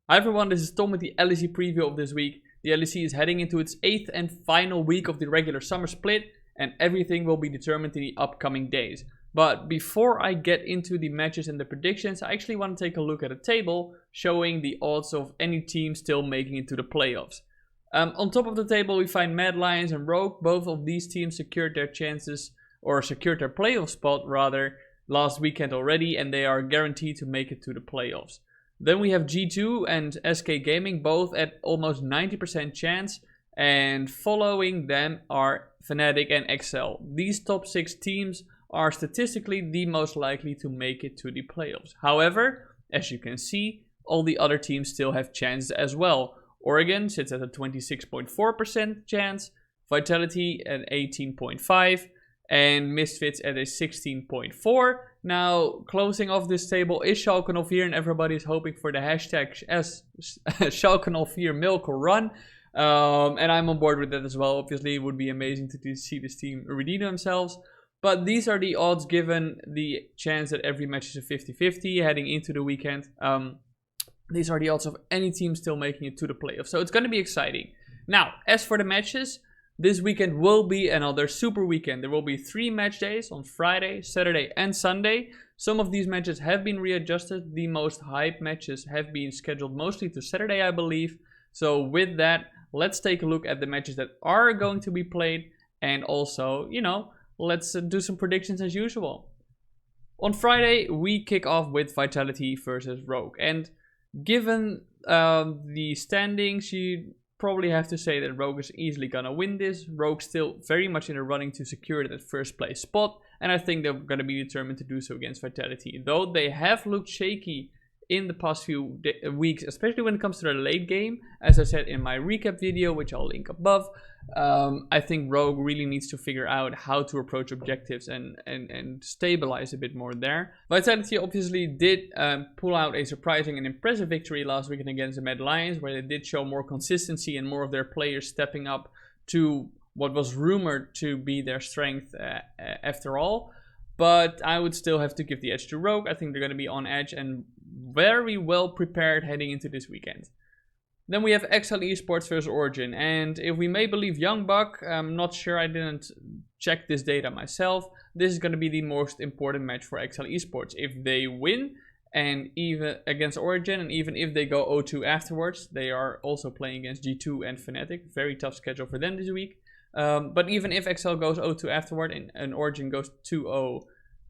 Hi everyone, this is Tom with the LEC preview of this week. The LEC is heading into its 8th and final week of the regular summer split, and everything will be determined in the upcoming days. But before I get into the matches and the predictions, I actually want to take a look at a table showing the odds of any team still making it to the playoffs. On top of the table we find Mad Lions and Rogue. Both of these teams secured their chances, or secured their playoff spot rather, last weekend already, and they are guaranteed to make it to the playoffs. Then we have G2 and SK Gaming, both at almost 90% chance, and following them are Fnatic and Excel. These top 6 teams are statistically the most likely to make it to the playoffs. However, as you can see, all the other teams still have chances as well. Oregon sits at a 26.4% chance, Vitality at 18.5%, and Misfits at a 16.4%. Now, closing off this table is Schalke 04, and everybody's hoping for the hashtag as Schalke 04 milk or run. And I'm on board with that as well. Obviously, it would be amazing to see this team redeem themselves. But these are the odds given the chance that every match is a 50-50 heading into the weekend. These are the odds of any team still making it to the playoffs. So it's going to be exciting. Now, as for the matches, this weekend will be another super weekend. There will be 3 match days on Friday, Saturday and Sunday. Some of these matches have been readjusted. The most hyped matches have been scheduled mostly to Saturday, I believe. So with that, let's take a look at the matches that are going to be played. And also, let's do some predictions as usual. On Friday, we kick off with Vitality versus Rogue. And given the standings, you probably have to say that Rogue is easily gonna win this. Rogue still very much in the running to secure that first place spot, and I think they're gonna be determined to do so against Vitality. Though they have looked shaky in the past few weeks, especially when it comes to the late game, as I said in my recap video, which I'll link above. I think Rogue really needs to figure out how to approach objectives and stabilize a bit more there. Vitality obviously did pull out a surprising and impressive victory last weekend against the Mad Lions, where they did show more consistency and more of their players stepping up to what was rumored to be their strength after all. But I would still have to give the edge to Rogue. I think they're going to be on edge and very well prepared heading into this weekend. Then we have XL Esports versus Origin, and if we may believe Young Buck, I'm not sure, I didn't check this data myself, this is going to be the most important match for XL Esports. If they win, and even against Origin, and even if they go 0-2 afterwards, they are also playing against G2 and Fnatic, very tough schedule for them this week. But even if XL goes 0-2 afterward and Origin goes 2-0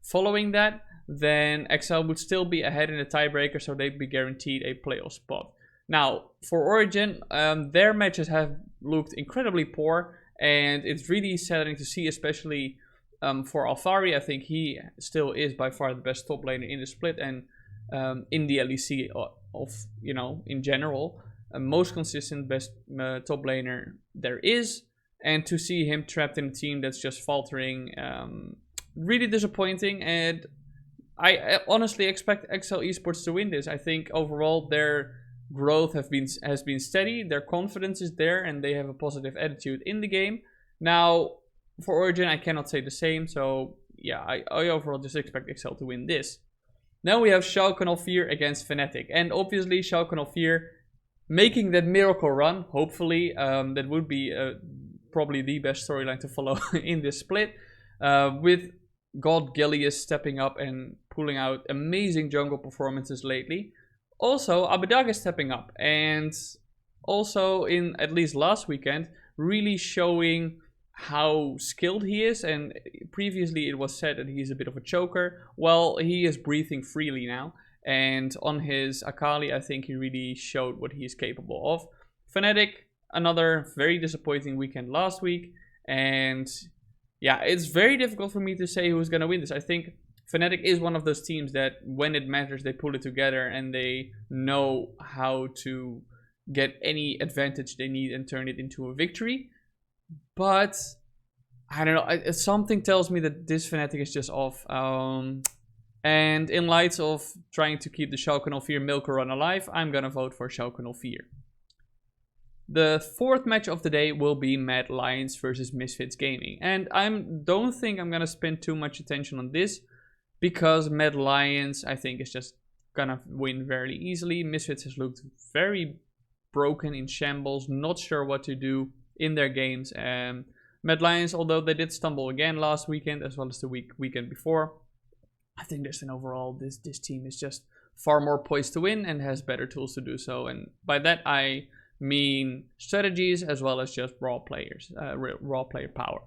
following that, then XL would still be ahead in the tiebreaker, so they'd be guaranteed a playoff spot. Now, for Origin, their matches have looked incredibly poor, and it's really saddening to see, especially for Alfari. I think he still is by far the best top laner in the split, and in the LEC in general, most consistent best top laner there is. And to see him trapped in a team that's just faltering, really disappointing. And I honestly expect XL Esports to win this. I think overall their growth has been steady, their confidence is there, and they have a positive attitude in the game. Now, for Origin, I cannot say the same, so yeah, I overall just expect XL to win this. Now we have Schalke 04 against Fnatic, and obviously Schalke 04 making that miracle run, hopefully. That would be probably the best storyline to follow in this split, with God Gillius stepping up and pulling out amazing jungle performances lately. Also, Abedag is stepping up, and also in at least last weekend, really showing how skilled he is. And previously it was said that he's a bit of a choker. Well, he is breathing freely now, and on his Akali, I think he really showed what he is capable of. Fnatic, another very disappointing weekend last week, and yeah, it's very difficult for me to say who's going to win this. I think Fnatic is one of those teams that when it matters, they pull it together and they know how to get any advantage they need and turn it into a victory. But I don't know, something tells me that this Fnatic is just off. And in light of trying to keep the Schalke 04 milk run alive, I'm gonna vote for Schalke 04. The fourth match of the day will be Mad Lions versus Misfits Gaming. And I don't think I'm gonna spend too much attention on this, because Mad Lions, I think, is just gonna win very easily. Misfits has looked very broken, in shambles, not sure what to do in their games. Mad Lions, although they did stumble again last weekend as well as the weekend before, I think just in overall this team is just far more poised to win and has better tools to do so. And by that I mean strategies as well as just raw player power.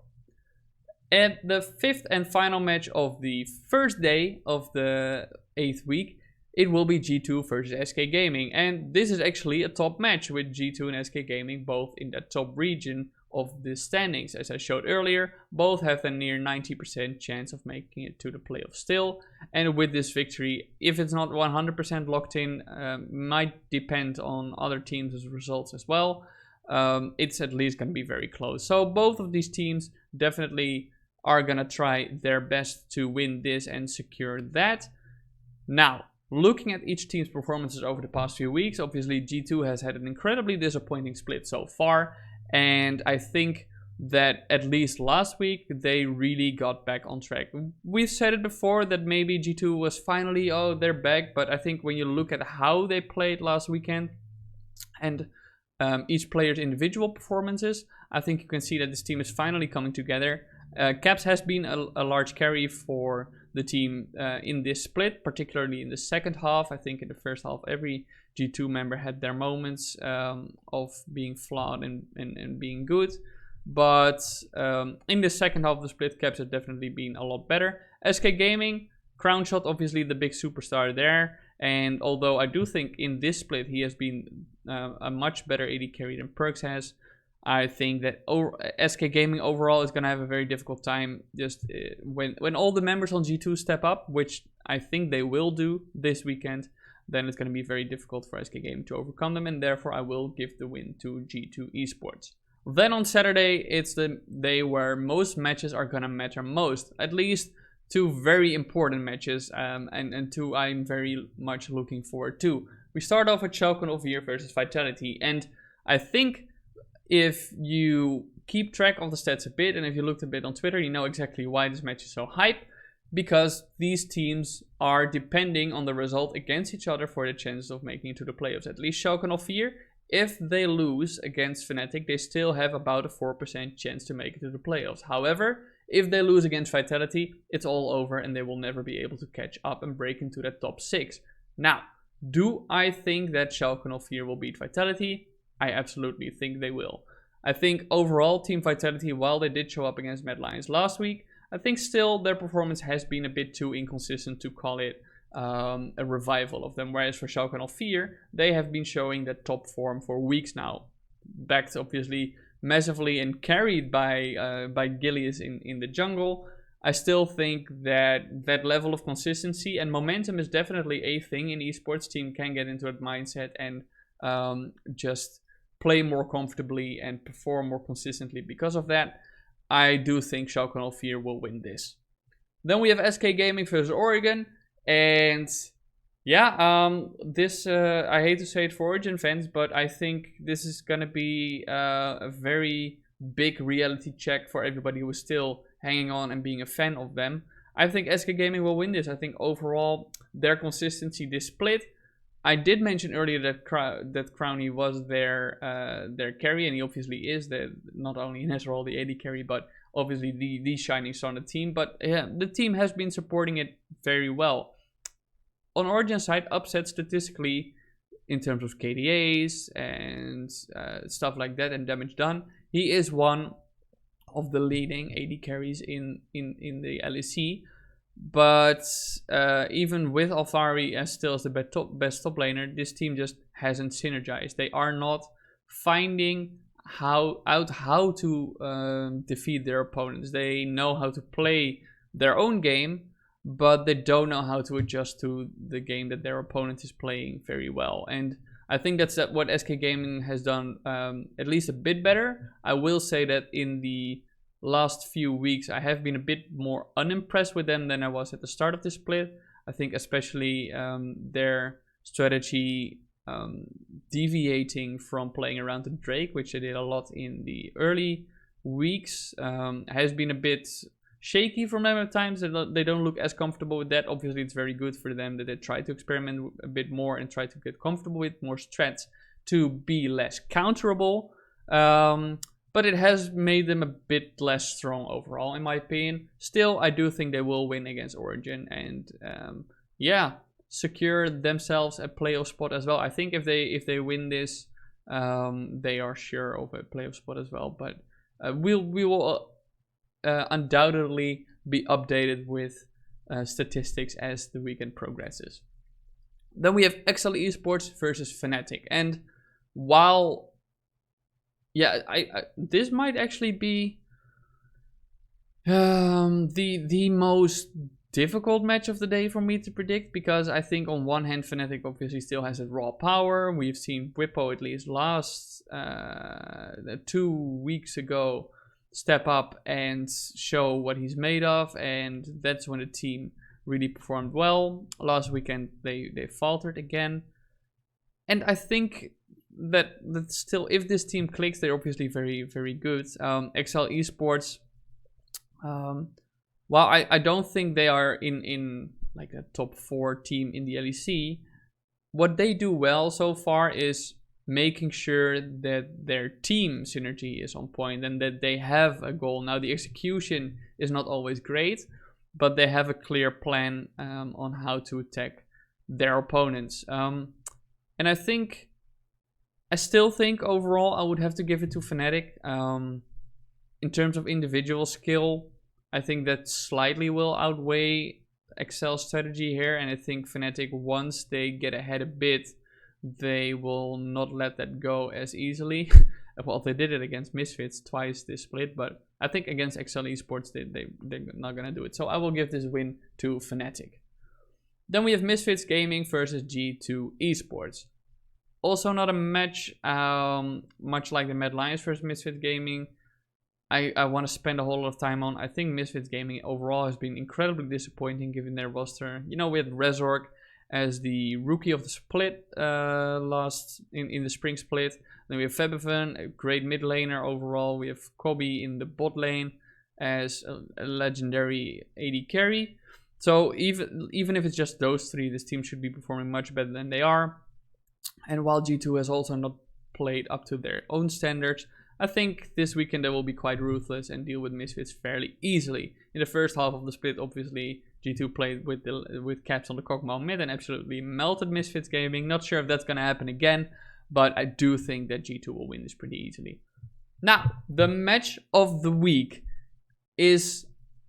And the fifth and final match of the first day of the 8th week, it will be G2 versus SK Gaming. And this is actually a top match with G2 and SK Gaming both in the top region of the standings. As I showed earlier, both have a near 90% chance of making it to the playoffs still. And with this victory, if it's not 100% locked in, might depend on other teams' results as well. It's at least going to be very close. So both of these teams definitely are going to try their best to win this and secure that. Now, looking at each team's performances over the past few weeks, obviously G2 has had an incredibly disappointing split so far. And I think that at least last week, they really got back on track. We've said it before that maybe G2 was finally, oh, they're back. But I think when you look at how they played last weekend and each player's individual performances, I think you can see that this team is finally coming together. Caps has been a large carry for the team in this split, particularly in the second half. I think in the first half, every G2 member had their moments of being flawed and being good. But in the second half of the split, Caps has definitely been a lot better. SK Gaming, Crownshot, obviously the big superstar there. And although I do think in this split he has been a much better AD carry than Perks has, I think that SK Gaming overall is going to have a very difficult time just when all the members on G2 step up, which I think they will do this weekend, then it's going to be very difficult for SK Gaming to overcome them, and therefore I will give the win to G2 Esports. Then on Saturday, it's the day where most matches are going to matter most, at least two very important matches, and two I'm very much looking forward to. We start off with Schalke 04 versus Vitality, and I think if you keep track of the stats a bit, and if you looked a bit on Twitter, you know exactly why this match is so hype. Because these teams are depending on the result against each other for the chances of making it to the playoffs. At least Schalke 04, if they lose against Fnatic, they still have about a 4% chance to make it to the playoffs. However, if they lose against Vitality, it's all over and they will never be able to catch up and break into that top 6. Now, do I think that Schalke 04 will beat Vitality? I absolutely think they will. I think overall, Team Vitality, while they did show up against Mad Lions last week, I think still their performance has been a bit too inconsistent to call it a revival of them. Whereas for Schalke 04, they have been showing that top form for weeks now. Backed obviously massively and carried by Gilius in the jungle. I still think that that level of consistency and momentum is definitely a thing in esports. Team can get into that mindset and just play more comfortably and perform more consistently because of that. I do think Schalke 04 will win this. Then we have SK Gaming versus Oregon. And yeah, this, I hate to say it for Origin fans, but I think this is going to be a very big reality check for everybody who is still hanging on and being a fan of them. I think SK Gaming will win this. I think overall, their consistency this split. I did mention earlier that Crowny was their carry, and he obviously is not only in his role the AD carry, but obviously the shining star on the team. But yeah, the team has been supporting it very well. On Origin side, upset statistically in terms of KDAs and stuff like that and damage done, he is one of the leading AD carries in the LEC. But even with Alfari as still as the best top laner, this team just hasn't synergized. They are not finding how to defeat their opponents. They know how to play their own game, but they don't know how to adjust to the game that their opponent is playing very well. And I think that's what SK Gaming has done at least a bit better. I will say that in the last few weeks, I have been a bit more unimpressed with them than I was at the start of the split. I think especially their strategy deviating from playing around the Drake, which they did a lot in the early weeks, has been a bit shaky from them at times. They don't look as comfortable with that. Obviously, it's very good for them that they try to experiment a bit more and try to get comfortable with more strats to be less counterable. But it has made them a bit less strong overall, in my opinion. Still, I do think they will win against Origin and secure themselves a playoff spot as well. I think if they win this, they are sure of a playoff spot as well. But we will undoubtedly be updated with statistics as the weekend progresses. Then we have XL Esports versus Fnatic, and while this might actually be the most difficult match of the day for me to predict, because I think on one hand Fnatic obviously still has a raw power. We've seen Whippo at least last 2 weeks ago step up and show what he's made of, and that's when the team really performed well. Last weekend they faltered again, and I think that still, if this team clicks, they're obviously very, very good. XL Esports, while I don't think they are in like a top 4 team in the LEC, what they do well so far is making sure that their team synergy is on point and that they have a goal. Now, the execution is not always great, but they have a clear plan on how to attack their opponents. And I still think overall I would have to give it to Fnatic. In terms of individual skill, I think that slightly will outweigh Excel's strategy here, and I think Fnatic, once they get ahead a bit, they will not let that go as easily. Well, they did it against Misfits twice this split, but I think against XL Esports they're not gonna do it. So I will give this win to Fnatic. Then we have Misfits Gaming versus G2 Esports. Also not a match much like the Mad Lions versus Misfits Gaming I want to spend a whole lot of time on. I think Misfits Gaming overall has been incredibly disappointing given their roster. You know, we had Resorg as the rookie of the split last in the spring split. Then we have Febiven, a great mid laner overall. We have Kobe in the bot lane as a legendary AD carry. So even if it's just those three, this team should be performing much better than they are. And while G2 has also not played up to their own standards, I think this weekend they will be quite ruthless and deal with Misfits fairly easily. In the first half of the split, obviously, G2 played with caps on the Kog'Maw mid and absolutely melted Misfits Gaming. Not sure if that's going to happen again, but I do think that G2 will win this pretty easily. Now, the match of the week is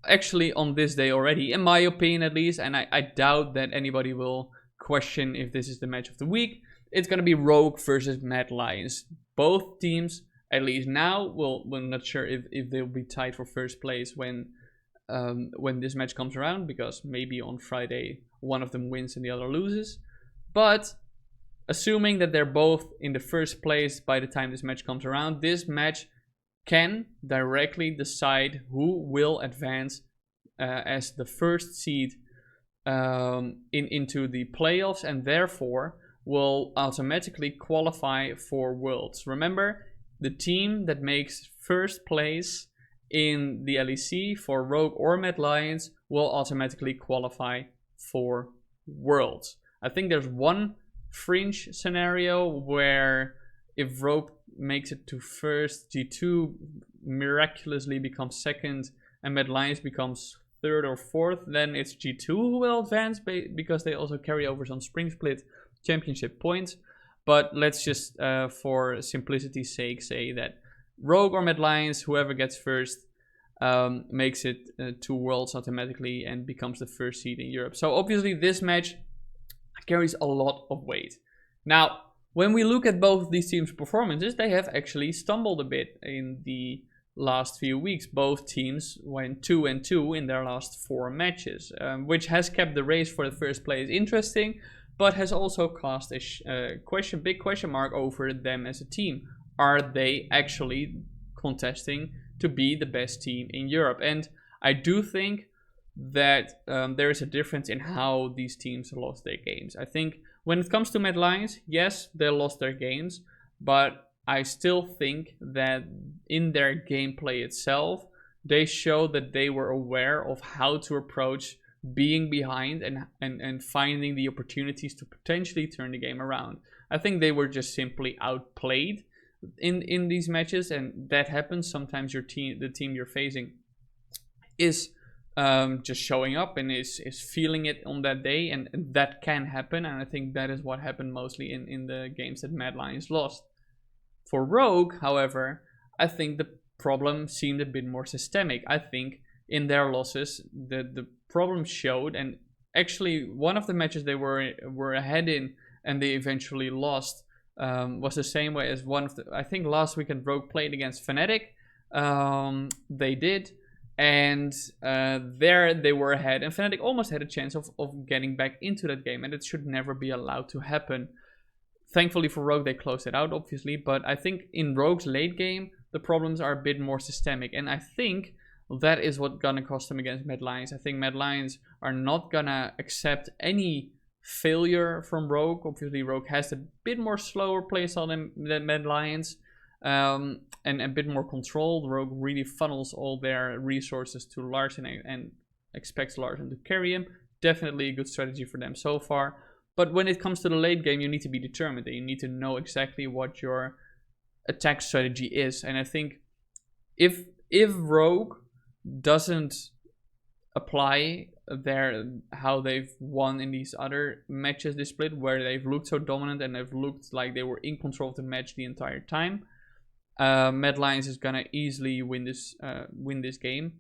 actually on this day already, in my opinion at least, and I doubt that anybody will question if this is the match of the week. It's going to be Rogue versus Mad Lions. Both teams, at least now, we're not sure if they'll be tied for first place when this match comes around, because maybe on Friday one of them wins and the other loses. But assuming that they're both in the first place by the time this match comes around, this match can directly decide who will advance as the first seed into the playoffs, and therefore will automatically qualify for Worlds. Remember, the team that makes first place in the LEC for Rogue or Mad Lions will automatically qualify for Worlds. I think there's one fringe scenario where if Rogue makes it to first, G2 miraculously becomes second, and Mad Lions becomes third or fourth, then it's G2 who will advance because they also carry over some Spring Split championship points. But let's just, for simplicity's sake, say that Rogue or Mad Lions, whoever gets first, makes it to Worlds automatically and becomes the first seed in Europe. So obviously this match carries a lot of weight. Now, when we look at both these teams' performances, they have actually stumbled a bit in the last few weeks. Both teams went 2-2 in their last 4 matches, which has kept the race for the first place interesting, but has also cast a big question mark over them as a team. Are they actually contesting to be the best team in Europe? And I do think that there is a difference in how these teams lost their games. I think when it comes to Mad Lions, yes, they lost their games, but I still think that in their gameplay itself, they showed that they were aware of how to approach being behind and finding the opportunities to potentially turn the game around. I think they were just simply outplayed in these matches, and that happens. Sometimes the team you're facing is just showing up and is feeling it on that day, and that can happen, and I think that is what happened mostly in the games that Mad Lions lost. For Rogue, however, I think the problem seemed a bit more systemic. I think in their losses, the problem showed, and actually one of the matches they were ahead in and they eventually lost was the same way as one of the, I think last weekend Rogue played against Fnatic. They did, and there they were ahead, and Fnatic almost had a chance of getting back into that game, and it should never be allowed to happen. Thankfully for Rogue, they closed it out, obviously, but I think in Rogue's late game, the problems are a bit more systemic, and I think that is what's gonna cost them against Mad Lions. I think Mad Lions are not gonna accept any failure from Rogue. Obviously, Rogue has a bit more slower playstyle than Mad Lions, and a bit more controlled. Rogue really funnels all their resources to Larssen and expects Larssen to carry him. Definitely a good strategy for them so far. But when it comes to the late game, you need to be determined. You need to know exactly what your attack strategy is. And I think if Rogue doesn't apply how they've won in these other matches this split, where they've looked so dominant and they've looked like they were in control of the match the entire time, Mad Lions is gonna easily win this game.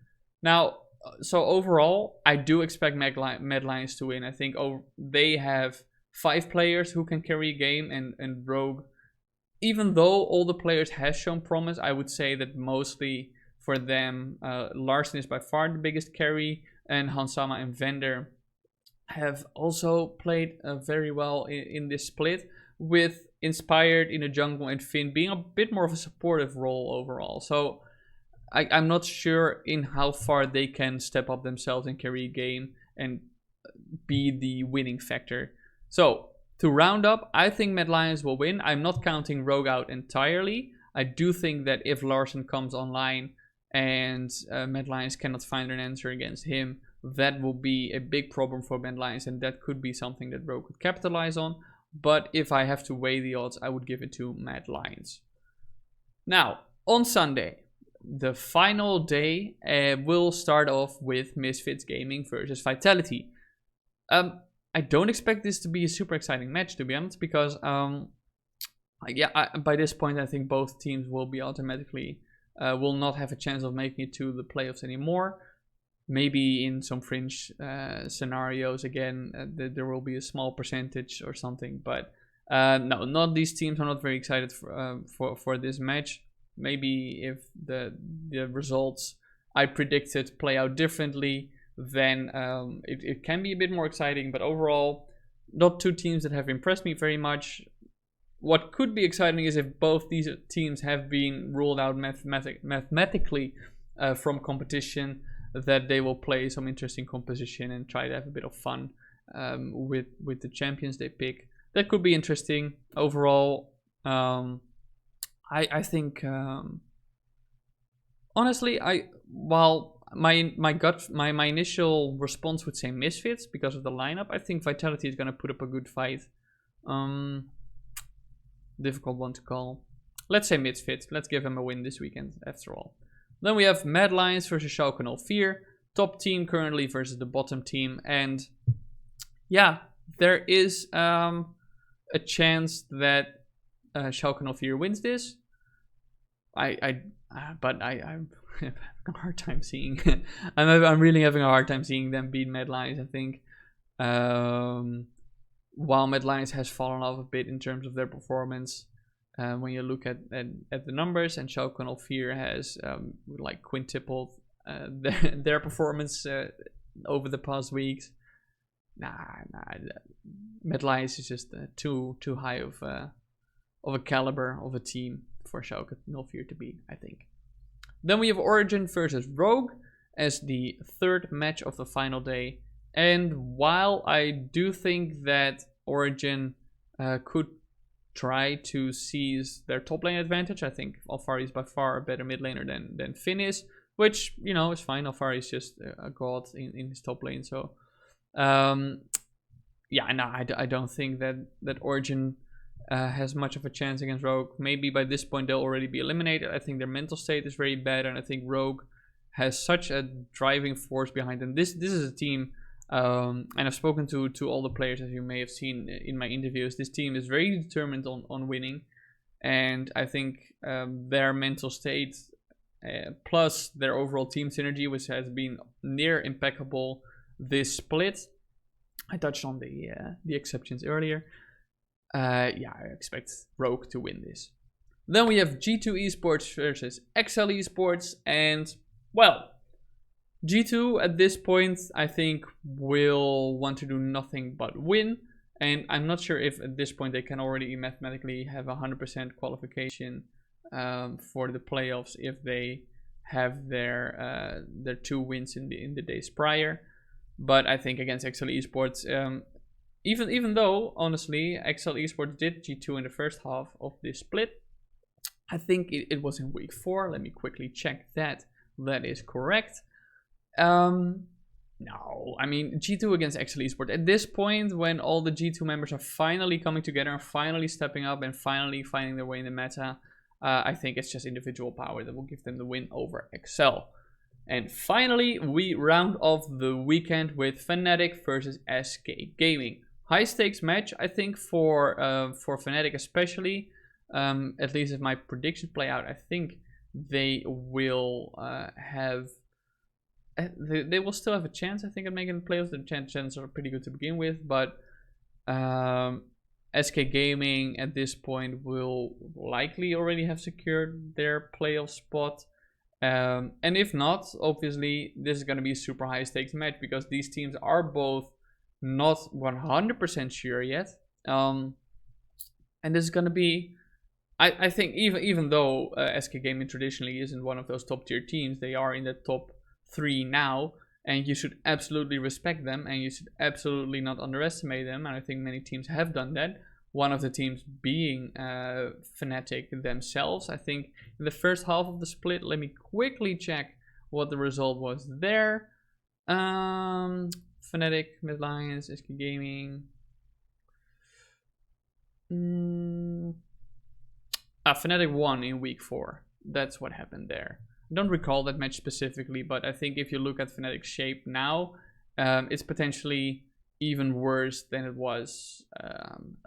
Now, so overall, I do expect Mad Lions to win. I think they have 5 players who can carry a game, and Rogue, even though all the players have shown promise, I would say that mostly for them, Larssen is by far the biggest carry, and Hansama and Vender have also played very well in this split, with Inspired in the jungle and Finn being a bit more of a supportive role overall. So I'm not sure in how far they can step up themselves and carry a game and be the winning factor. So to round up, I think Mad Lions will win. I'm not counting Rogue out entirely. I do think that if Larssen comes online and Mad Lions cannot find an answer against him, that will be a big problem for Mad Lions, and that could be something that Rogue could capitalize on. But if I have to weigh the odds, I would give it to Mad Lions. Now, on Sunday, the final day will start off with Misfits Gaming versus Vitality. I don't expect this to be a super exciting match, to be honest, because by this point I think both teams will be automatically will not have a chance of making it to the playoffs anymore. Maybe in some fringe scenarios again there will be a small percentage or something, but no, not these teams are not very excited for this match. Maybe if the results I predicted play out differently, then it can be a bit more exciting. But overall, not two teams that have impressed me very much. What could be exciting is if both these teams have been ruled out mathematically from competition, that they will play some interesting composition and try to have a bit of fun with the champions they pick. That could be interesting. Overall, I think honestly, while my initial response would say Misfits because of the lineup, I think Vitality is gonna put up a good fight. Difficult one to call. Let's say Misfits. Let's give them a win this weekend after all. Then we have Mad Lions versus Schalke 04. Top team currently versus the bottom team, and yeah, there is a chance that Schalke 04 wins this. But I'm having a hard time seeing. I'm really having a hard time seeing them beat Mad Lions. I think while Mad Lions has fallen off a bit in terms of their performance, when you look at the numbers, and Schalke 04 has like quintupled their performance over the past weeks. Mad Lions is just too high of a caliber of a team for Schalke 04 to beat, I think. Then we have Origin versus Rogue as the third match of the final day. And while I do think that Origin could try to seize their top lane advantage, I think Alfari is by far a better mid laner than Finn is. which, you know, is fine. Alfari is just a god in his top lane. So, yeah, no, I don't think that Origin has much of a chance against Rogue. Maybe by this point they'll already be eliminated. I think their mental state is very bad, and I think Rogue has such a driving force behind them. This is a team, and I've spoken to all the players, as you may have seen in my interviews. This team is very determined on winning, and I think their mental state plus their overall team synergy, which has been near impeccable this split. I touched on the exceptions earlier. Yeah, I expect Rogue to win this. Then we have G2 Esports versus XL Esports, and well, G2 at this point I think will want to do nothing but win, and I'm not sure if at this point they can already mathematically have 100% qualification for the playoffs if they have their 2 wins in the days prior. But I think against XL Esports, even though honestly XL Esports did G2 in the first half of this split, I think it was in week 4. Let me quickly check that. That is correct. No, I mean G2 against XL Esports at this point, when all the G2 members are finally coming together and finally stepping up and finally finding their way in the meta, I think it's just individual power that will give them the win over XL. And finally, we round off the weekend with Fnatic versus SK Gaming. High stakes match, I think, for Fnatic especially. At least if my predictions play out, I think they will they will still have a chance, I think, at making the playoffs. The chances are pretty good to begin with, but SK Gaming at this point will likely already have secured their playoff spot. And if not, obviously this is going to be a super high stakes match because these teams are both not 100% sure yet. And this is going to be, I think, even though SK Gaming traditionally isn't one of those top tier teams, they are in the top 3 now, and you should absolutely respect them, and you should absolutely not underestimate them. And I think many teams have done that. One of the teams being Fnatic themselves. I think in the first half of the split, let me quickly check what the result was there. Fnatic, Mid Lions, SK Gaming. Fnatic won in week 4. That's what happened there. I don't recall that match specifically, but I think if you look at Fnatic's shape now, it's potentially even worse than it was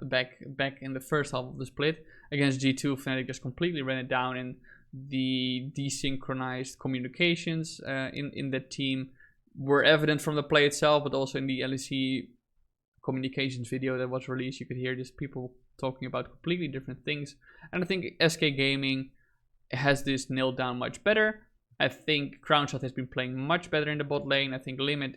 back in the first half of the split. Against G2, Fnatic just completely ran it down, and the desynchronized communications in that team were evident from the play itself, but also in the LEC communications video that was released. You could hear just people talking about completely different things, and I think SK Gaming has this nailed down much better. I think Crownshot has been playing much better in the bot lane. I think Limit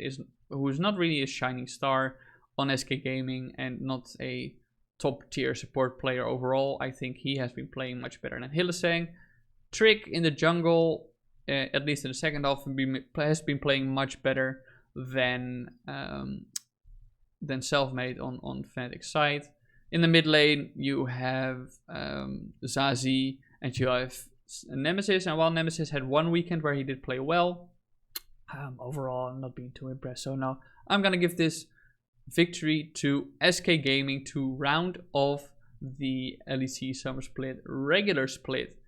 who is not really a shining star on SK Gaming and not a top tier support player overall. I think he has been playing much better than Hylissang. Trick in the jungle, at least in the second half, has been playing much better than Selfmade on Fnatic's side. In the mid lane, you have Zazie and you have Nemesis, and while Nemesis had one weekend where he did play well, overall I'm not being too impressed. So now I'm gonna give this victory to SK Gaming to round off the LEC Summer Split regular split.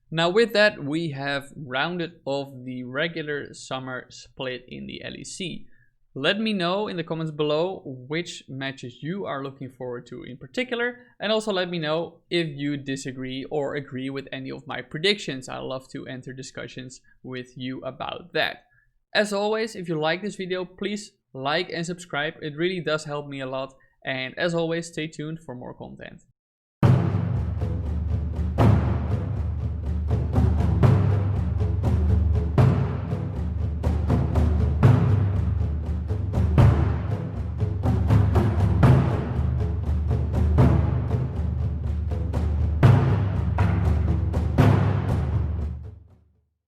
Now with that, we have rounded off the regular Summer Split in the LEC. Let me know in the comments below which matches you are looking forward to in particular, and also let me know if you disagree or agree with any of my predictions. I love to enter discussions with you about that. As always, if you like this video, please like and subscribe. It really does help me a lot, and as always, stay tuned for more content.